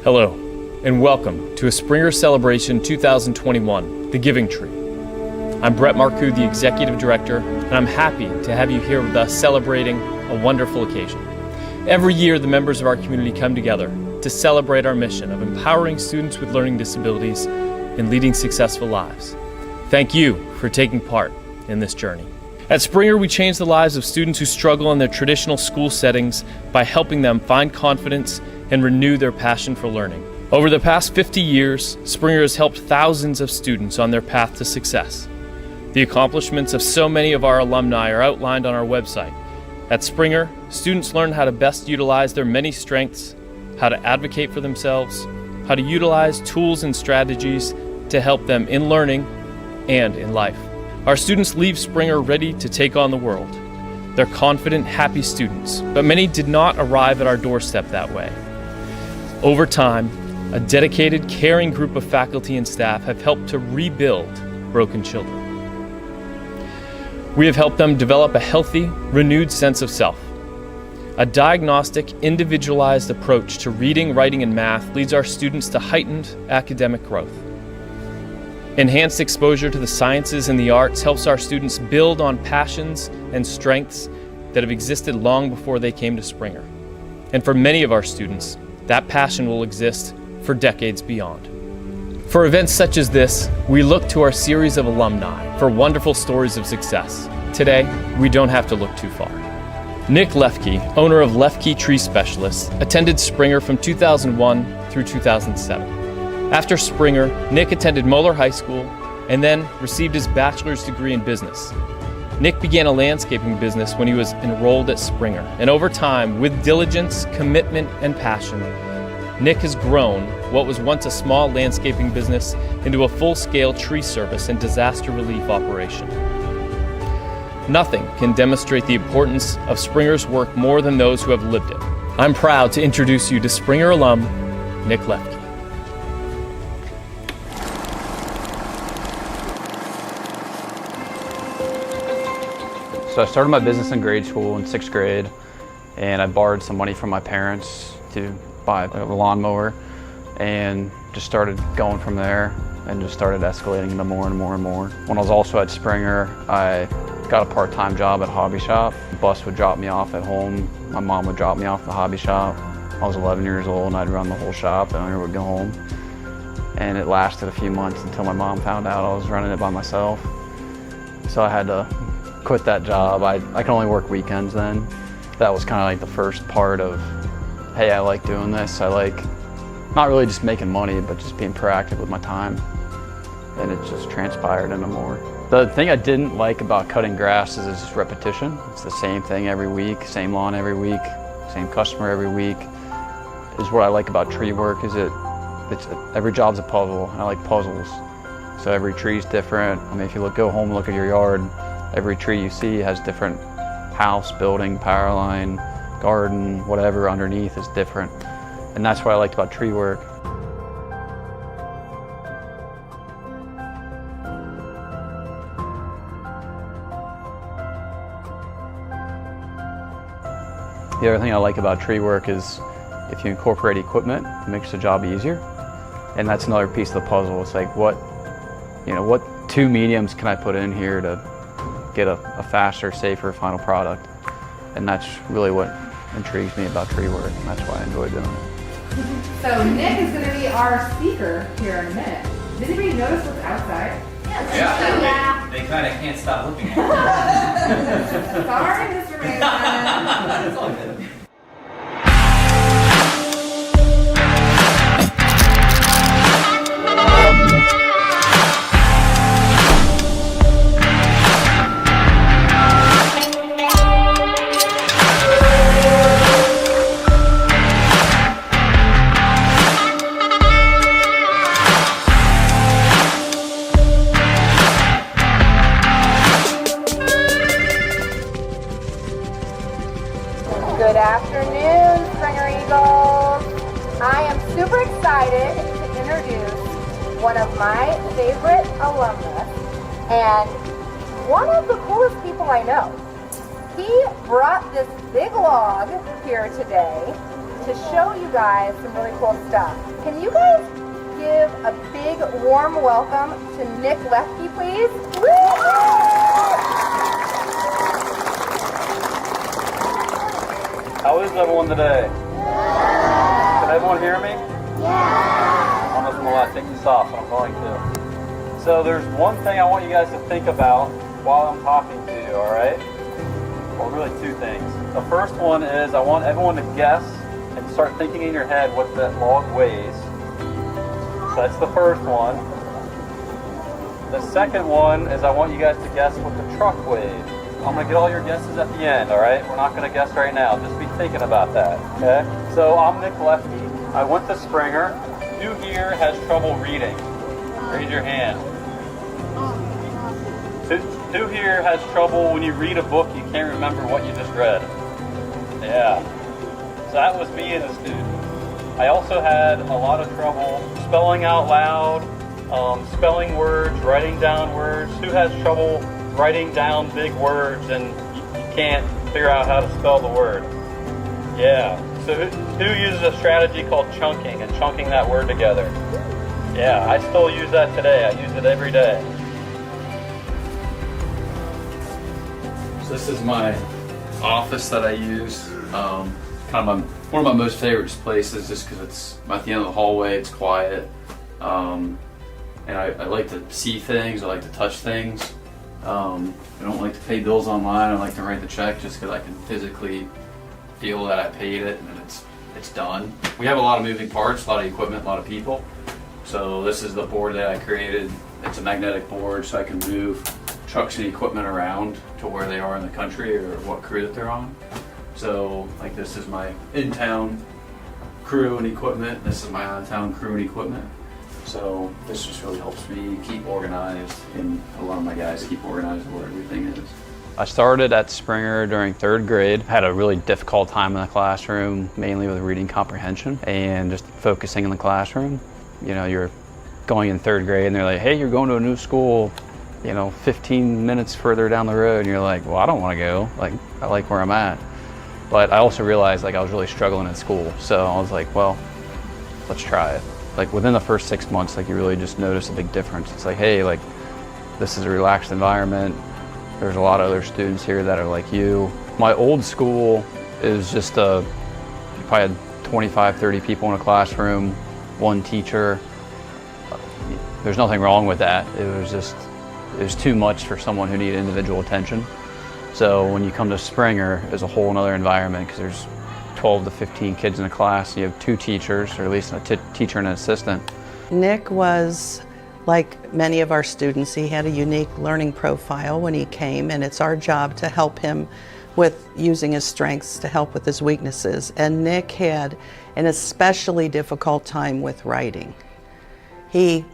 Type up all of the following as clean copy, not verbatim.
Hello, and welcome to a Springer Celebration 2021, The Giving Tree. I'm Brett Marcoux, the Executive Director, and I'm happy to have you here with us celebrating a wonderful occasion. Every year, the members of our community come together to celebrate our mission of empowering students with learning disabilities and leading successful lives. Thank you for taking part in this journey. At Springer, we change the lives of students who struggle in their traditional school settings by helping them find confidence and renew their passion for learning. Over the past 50 years, Springer has helped thousands of students on their path to success. The accomplishments of so many of our alumni are outlined on our website. At Springer, students learn how to best utilize their many strengths, how to advocate for themselves, how to utilize tools and strategies to help them in learning and in life. Our students leave Springer ready to take on the world. They're confident, happy students, but many did not arrive at our doorstep that way. Over time, a dedicated, caring group of faculty and staff have helped to rebuild broken children. We have helped them develop a healthy, renewed sense of self. A diagnostic, individualized approach to reading, writing, and math leads our students to heightened academic growth. Enhanced exposure to the sciences and the arts helps our students build on passions and strengths that have existed long before they came to Springer. And for many of our students, that passion will exist for decades beyond. For events such as this, we look to our series of alumni for wonderful stories of success. Today, we don't have to look too far. Nick Lefke, owner of Lefke Tree Specialists, attended Springer from 2001 through 2007. After Springer, Nick attended Moeller High School and then received his bachelor's degree in business. Nick began a landscaping business when he was enrolled at Springer, and over time, with diligence, commitment, and passion, Nick has grown what was once a small landscaping business into a full-scale tree service and disaster relief operation. Nothing can demonstrate the importance of Springer's work more than those who have lived it. I'm proud to introduce you to Springer alum, Nick Lefke. So I started my business in grade school in 6th grade, and I borrowed some money from my parents to buy a lawnmower and just started going from there and just started escalating into more and more and more. When I was also at Springer, I got a part-time job at a hobby shop. The bus would drop me off at home. My mom would drop me off at the hobby shop. I was 11 years old and I'd run the whole shop, and I would go home. And it lasted a few months until my mom found out I was running it by myself. So I had to quit that job. I could only work weekends then. That was kind of like the first part of, hey, I like doing this. I like not really just making money, but just being proactive with my time. And it just transpired into more. The thing I didn't like about cutting grass is it's repetition. It's the same thing every week, same lawn every week, same customer every week. Is what I like about tree work is every job's a puzzle, and I like puzzles. So every tree's different. I mean, if you go home and look at your yard, every tree you see has different house, building, power line, garden, whatever underneath is different. And that's what I liked about tree work. The other thing I like about tree work is if you incorporate equipment, it makes the job easier. And that's another piece of the puzzle. It's like, what two mediums can I put in here to get a faster, safer final product? And that's really what intrigues me about tree work, and that's why I enjoy doing it. So Nick is going to be our speaker here in a minute. Does anybody notice what's outside? Yeah. They kind of can't stop looking at it. Sorry, Mr. Mason. It's all good. Good afternoon, Springer Eagles. I am super excited to introduce one of my favorite alumnus and one of the coolest people I know. He brought this big log here today to show you guys some really cool stuff. Can you guys give a big warm welcome to Nick Lefty, please? How is everyone today? Can everyone hear me? Yeah. Almost a lot. Take this off. I'm going to. So there's one thing I want you guys to think about while I'm talking to you, all right? Well, really two things. The first one is I want everyone to guess and start thinking in your head what that log weighs. So that's the first one. The second one is I want you guys to guess what the truck weighs. I'm going to get all your guesses at the end, all right? We're not going to guess right now. Just be thinking about that, okay? So I'm Nick Lefty. I went to Springer. Who here has trouble reading? Raise your hand. Who here has trouble when you read a book, you can't remember what you just read? Yeah. So that was me as a student. I also had a lot of trouble spelling out loud, spelling words, writing down words. Who has trouble writing down big words and you can't figure out how to spell the word? Yeah. So who uses a strategy called chunking and chunking that word together? Yeah, I still use that today. I use it every day. So this is my office that I use. One of my most favorite places, just because it's at the end of the hallway. It's quiet, and I like to see things. I like to touch things. I don't like to pay bills online. I like to write the check just because I can physically feel that I paid it and it's done. We have a lot of moving parts, a lot of equipment, a lot of people. So this is the board that I created. It's a magnetic board, so I can move trucks and equipment around to where they are in the country or what crew that they're on. So like this is my in-town crew and equipment. This is my out-of-town crew and equipment. So this just really helps me keep organized, and a lot of my guys keep organized where everything is. I started at Springer during 3rd grade. Had a really difficult time in the classroom, mainly with reading comprehension and just focusing in the classroom. You know, you're going in 3rd grade and they're like, hey, you're going to a new school, 15 minutes further down the road. And you're like, well, I don't want to go. Like, I like where I'm at. But I also realized I was really struggling in school. So I was like, well, let's try it. Within the first 6 months, you really just notice a big difference. It's like, hey, this is a relaxed environment. There's a lot of other students here that are like you. My old school is just you probably had 25, 30 people in a classroom, one teacher. There's nothing wrong with that. It was too much for someone who needed individual attention. So when you come to Springer, it's a whole other environment because there's 12 to 15 kids in a class. You have 2 teachers, or at least a teacher and an assistant. Nick was like many of our students. He had a unique learning profile when he came, and it's our job to help him with using his strengths to help with his weaknesses. And Nick had an especially difficult time with writing. He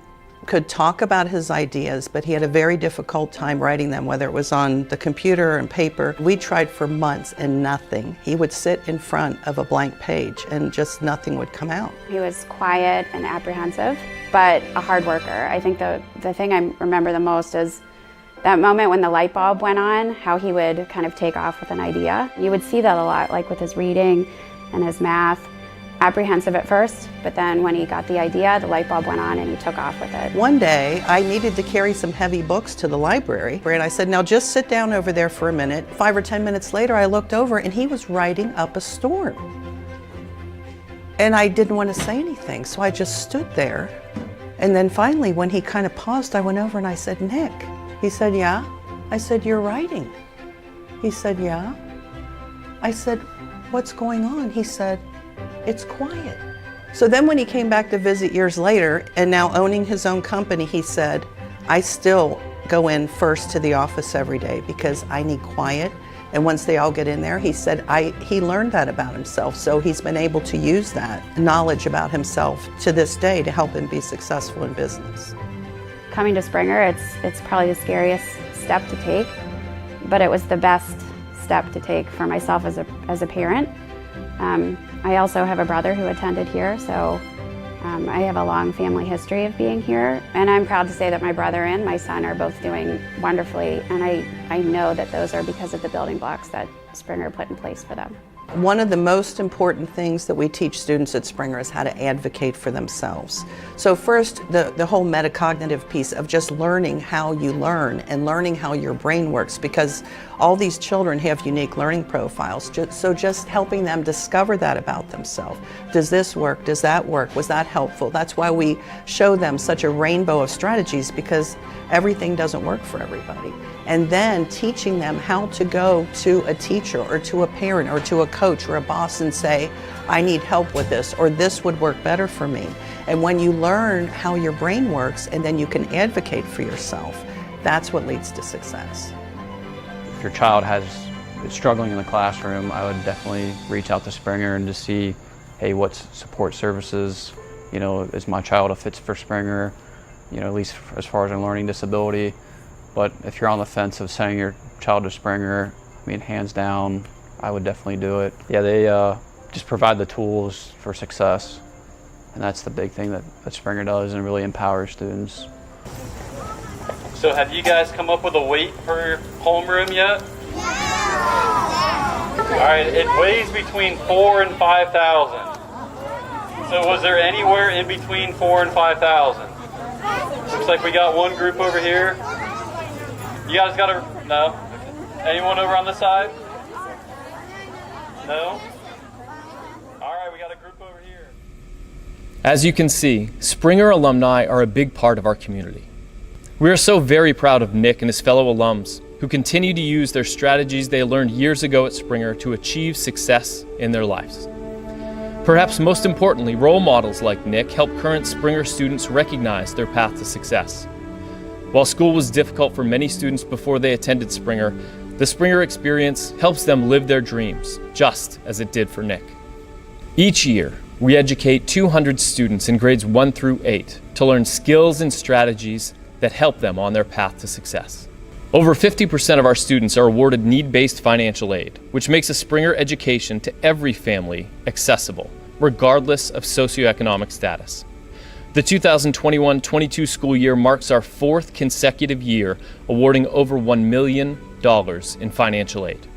could talk about his ideas, but he had a very difficult time writing them, whether it was on the computer and paper. We tried for months and nothing. He would sit in front of a blank page and just nothing would come out. He was quiet and apprehensive, but a hard worker. I think the thing I remember the most is that moment when the light bulb went on, how he would kind of take off with an idea. You would see that a lot, like with his reading and his math. apprehensive at first, but then when he got the idea, the light bulb went on and he took off with it. One day, I needed to carry some heavy books to the library, and I said, now just sit down over there for a minute. 5 or 10 minutes later, I looked over and he was writing up a storm. And I didn't want to say anything, so I just stood there. And then finally, when he kind of paused, I went over and I said, Nick. He said, yeah. I said, you're writing. He said, yeah. I said, what's going on? He said, it's quiet. So then when he came back to visit years later, and now owning his own company, he said, I still go in first to the office every day because I need quiet. And once they all get in there, he said he learned that about himself. So he's been able to use that knowledge about himself to this day to help him be successful in business. Coming to Springer, it's probably the scariest step to take, but it was the best step to take for myself as a parent. I also have a brother who attended here, so I have a long family history of being here, and I'm proud to say that my brother and my son are both doing wonderfully, and I know that those are because of the building blocks that Springer put in place for them. One of the most important things that we teach students at Springer is how to advocate for themselves. So first, the whole metacognitive piece of just learning how you learn and learning how your brain works, because all these children have unique learning profiles. So just helping them discover that about themselves. Does this work? Does that work? Was that helpful? That's why we show them such a rainbow of strategies, because everything doesn't work for everybody. And then teaching them how to go to a teacher or to a parent or to a coach or a boss and say, I need help with this, or this would work better for me. And when you learn how your brain works and then you can advocate for yourself, that's what leads to success. If your child is struggling in the classroom, I would definitely reach out to Springer and just see, hey, what support services, is my child a fit for Springer, at least as far as a learning disability. But if you're on the fence of sending your child to Springer, hands down, I would definitely do it. Yeah, they just provide the tools for success. And that's the big thing that Springer does, and really empowers students. So have you guys come up with a weight for your homeroom yet? All right, it weighs between 4,000 and 5,000. So was there anywhere in between 4,000 and 5,000? Looks like we got one group over here. You guys got a, no? Anyone over on this side? No? All right, we got a group over here. As you can see, Springer alumni are a big part of our community. We are so very proud of Nick and his fellow alums who continue to use their strategies they learned years ago at Springer to achieve success in their lives. Perhaps most importantly, role models like Nick help current Springer students recognize their path to success. While school was difficult for many students before they attended Springer, the Springer experience helps them live their dreams, just as it did for Nick. Each year, we educate 200 students in grades 1 through 8 to learn skills and strategies that help them on their path to success. Over 50% of our students are awarded need-based financial aid, which makes a Springer education to every family accessible, regardless of socioeconomic status. The 2021-22 school year marks our 4th consecutive year awarding over $1 million in financial aid.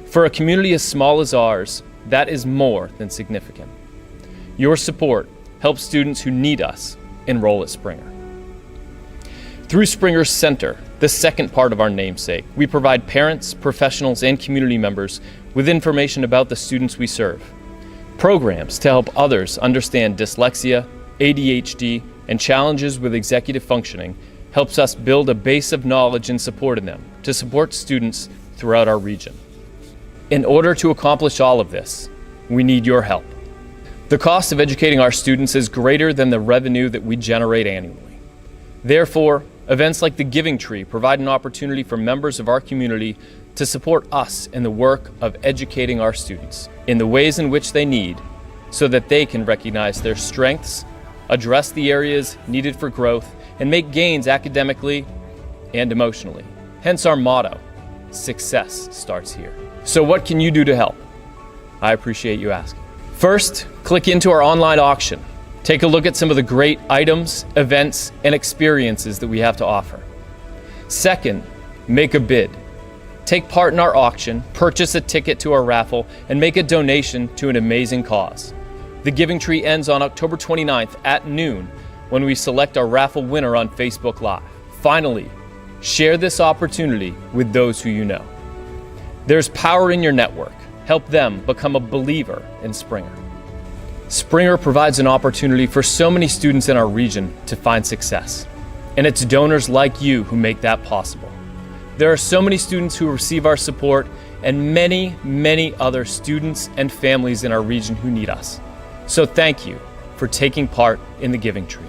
For a community as small as ours, that is more than significant. Your support helps students who need us enroll at Springer. Through Springer's Center, the second part of our namesake, we provide parents, professionals, and community members with information about the students we serve. Programs to help others understand dyslexia, ADHD, and challenges with executive functioning helps us build a base of knowledge and support in them to support students throughout our region. In order to accomplish all of this, we need your help. The cost of educating our students is greater than the revenue that we generate annually. Therefore, events like the Giving Tree provide an opportunity for members of our community to support us in the work of educating our students in the ways in which they need, so that they can recognize their strengths, address the areas needed for growth, and make gains academically and emotionally. Hence our motto, success starts here. So what can you do to help? I appreciate you asking. First, click into our online auction. Take a look at some of the great items, events, and experiences that we have to offer. Second, make a bid. Take part in our auction, purchase a ticket to our raffle, and make a donation to an amazing cause. The Giving Tree ends on October 29th at noon when we select our raffle winner on Facebook Live. Finally, share this opportunity with those who you know. There's power in your network. Help them become a believer in Springer. Springer provides an opportunity for so many students in our region to find success. And it's donors like you who make that possible. There are so many students who receive our support and many, many other students and families in our region who need us. So thank you for taking part in the Giving Tree.